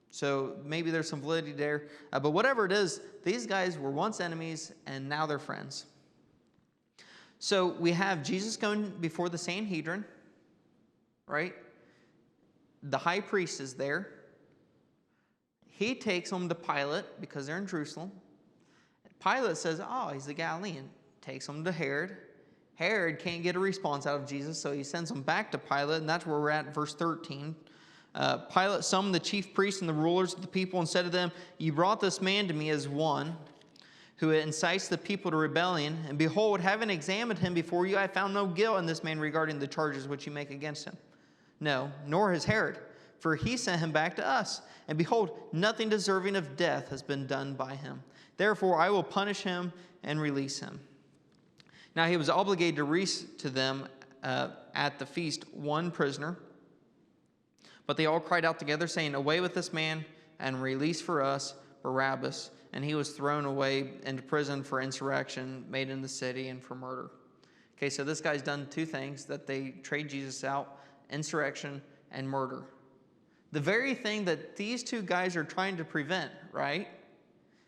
Speaker 1: So maybe there's some validity there. But whatever it is, these guys were once enemies, and now they're friends. So we have Jesus going before the Sanhedrin, right? The high priest is there. He takes them to Pilate because they're in Jerusalem. Pilate says, oh, he's a Galilean. Takes them to Herod. Herod can't get a response out of Jesus, so he sends them back to Pilate, and that's where we're at, verse 13. Pilate summoned the chief priests and the rulers of the people and said to them, you brought this man to me as one who incites the people to rebellion. And behold, having examined him before you, I found no guilt in this man regarding the charges which you make against him. No, nor has Herod, for he sent him back to us. And behold, nothing deserving of death has been done by him. Therefore, I will punish him and release him. Now he was obligated to release to them at the feast one prisoner. But they all cried out together, saying, away with this man, and release for us Barabbas. And he was thrown away into prison for insurrection made in the city and for murder. Okay, so this guy's done 2 things that they trade Jesus out: insurrection and murder. The very thing that these 2 guys are trying to prevent, right?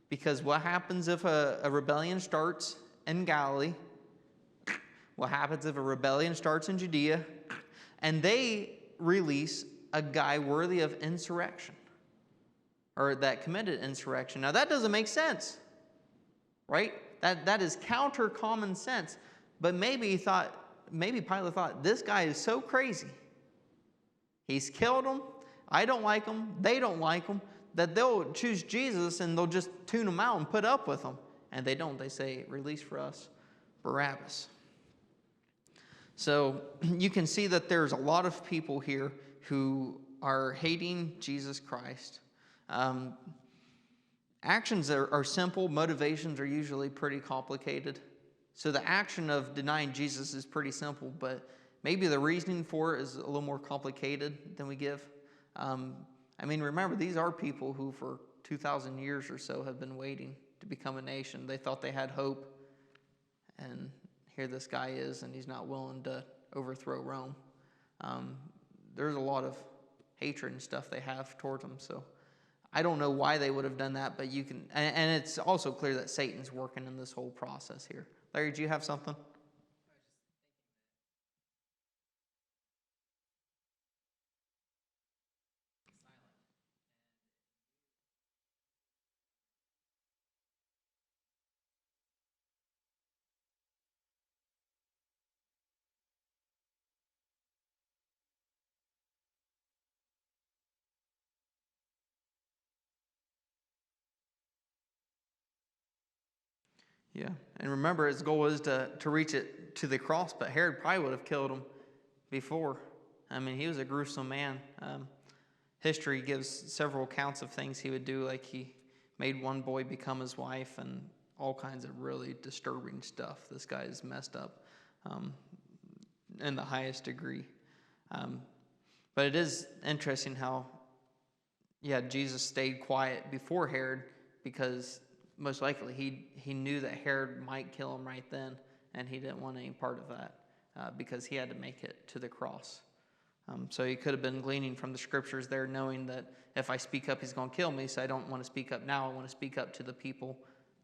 Speaker 1: Because what happens if a rebellion starts in Galilee? What happens if a rebellion starts in Judea? And they release a guy worthy of insurrection, or that committed insurrection. Now that doesn't make sense, right? That is counter common sense. But maybe Pilate thought, this guy is so crazy. He's killed him. I don't like him. They don't like him. That they'll choose Jesus and they'll just tune him out and put up with him. And they don't. They say, release for us Barabbas. So you can see that there's a lot of people here who are hating Jesus Christ. Actions are simple. Motivations are usually pretty complicated. So the action of denying Jesus is pretty simple, but maybe the reasoning for it is a little more complicated than we give. Remember, these are people who for 2,000 years or so have been waiting to become a nation. They thought they had hope, and here this guy is, and he's not willing to overthrow Rome. There's a lot of hatred and stuff they have towards him, so I don't know why they would have done that, but you can, and it's also clear that Satan's working in this whole process here. Larry, do you have something? Yeah, and remember, his goal is to reach it to the cross, but Herod probably would have killed him before. He was a gruesome man. History gives several accounts of things he would do, like he made one boy become his wife and all kinds of really disturbing stuff. This guy is messed up in the highest degree. But it is interesting how, Jesus stayed quiet before Herod because most likely he knew that Herod might kill him right then, and he didn't want any part of that because he had to make it to the cross. So he could have been gleaning from the scriptures there, knowing that if I speak up, he's going to kill me, so I don't want to speak up now. I want to speak up to the people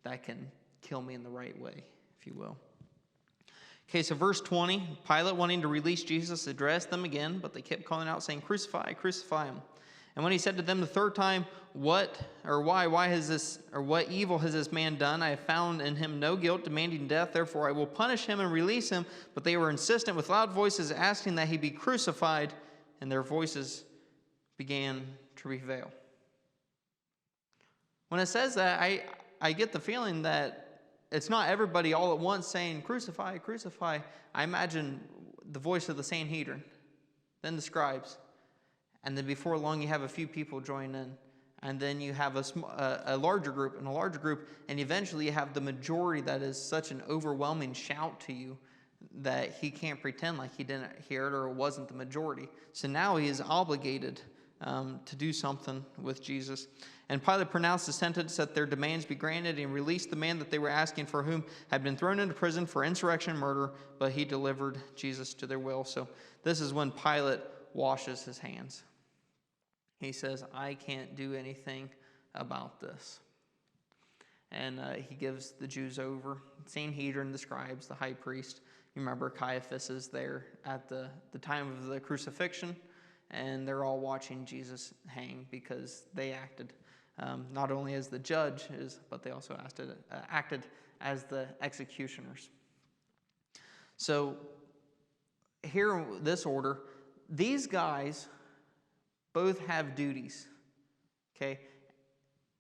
Speaker 1: that can kill me in the right way, if you will. Okay, so verse 20, Pilate, wanting to release Jesus, addressed them again, but they kept calling out, saying, crucify, crucify him. And when he said to them the 3rd time, why has this, or what evil has this man done? I have found in him no guilt, demanding death. Therefore I will punish him and release him. But they were insistent with loud voices, asking that he be crucified, and their voices began to prevail. When it says that, I get the feeling that it's not everybody all at once saying, crucify, crucify. I imagine the voice of the Sanhedrin, then the scribes. And then before long, you have a few people join in. And then you have a larger group and a larger group. And eventually you have the majority that is such an overwhelming shout to you that he can't pretend like he didn't hear it or it wasn't the majority. So now he is obligated to do something with Jesus. And Pilate pronounced the sentence that their demands be granted and released the man that they were asking for, whom had been thrown into prison for insurrection and murder, but he delivered Jesus to their will. So this is when Pilate washes his hands. He says, I can't do anything about this. And he gives the Jews over. Sanhedrin, the scribes, the high priest. You remember Caiaphas is there at the time of the crucifixion, and they're all watching Jesus hang because they acted not only as the judge, but they also acted as the executioners. So here in this order, these guys both have duties, okay?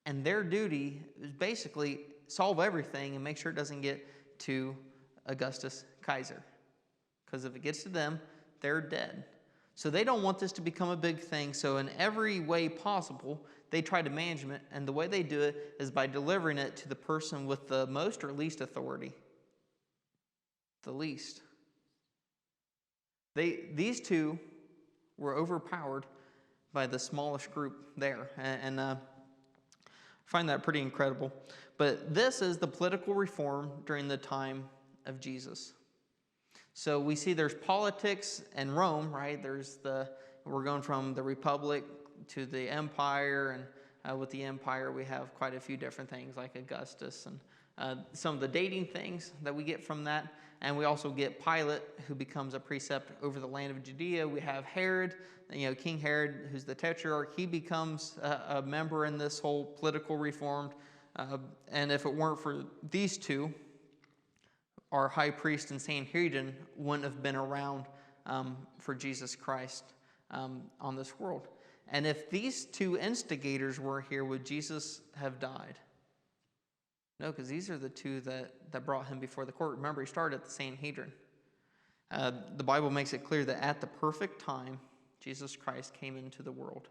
Speaker 1: And their duty is basically solve everything and make sure it doesn't get to Augustus Kaiser. Because if it gets to them, they're dead. So they don't want this to become a big thing. So in every way possible, they try to manage it. And the way they do it is by delivering it to the person with the most or least authority. The least. These two were overpowered by the smallest group there. And I find that pretty incredible. But this is the political reform during the time of Jesus. So we see there's politics in Rome, right? We're going from the Republic to the Empire, and with the Empire we have quite a few different things like Augustus and some of the dating things that we get from that. And we also get Pilate, who becomes a precept over the land of Judea. We have Herod, King Herod, who's the tetrarch. He becomes a member in this whole political reform. And if it weren't for these two, our high priest and Sanhedrin wouldn't have been around for Jesus Christ on this world. And if these two instigators were here, would Jesus have died? No, because these are the two that brought him before the court. Remember, he started at the Sanhedrin. The Bible makes it clear that at the perfect time, Jesus Christ came into the world.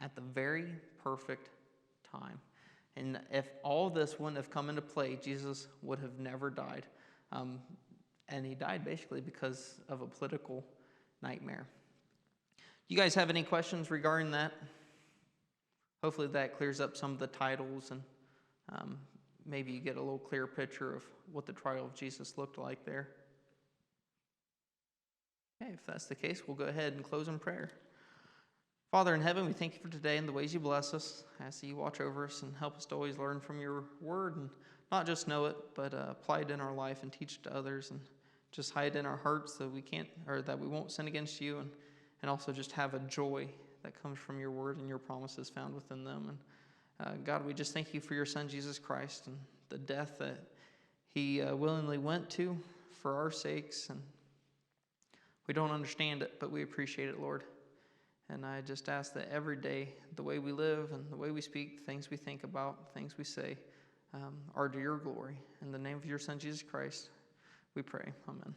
Speaker 1: At the very perfect time. And if all this wouldn't have come into play, Jesus would have never died. And he died basically because of a political nightmare. You guys have any questions regarding that? Hopefully that clears up some of the titles, and maybe you get a little clearer picture of what the trial of Jesus looked like there. Okay, if that's the case, we'll go ahead and close in prayer. Father in heaven, we thank you for today and the ways you bless us. I ask that you watch over us and help us to always learn from your word, and not just know it, but apply it in our life and teach it to others, and just hide it in our hearts that we won't sin against you, and also just have a joy that comes from your word and your promises found within them. And God, we just thank you for your Son, Jesus Christ, and the death that he willingly went to for our sakes. And we don't understand it, but we appreciate it, Lord. And I just ask that every day, the way we live and the way we speak, things we think about, things we say, are to your glory. In the name of your Son, Jesus Christ, we pray. Amen.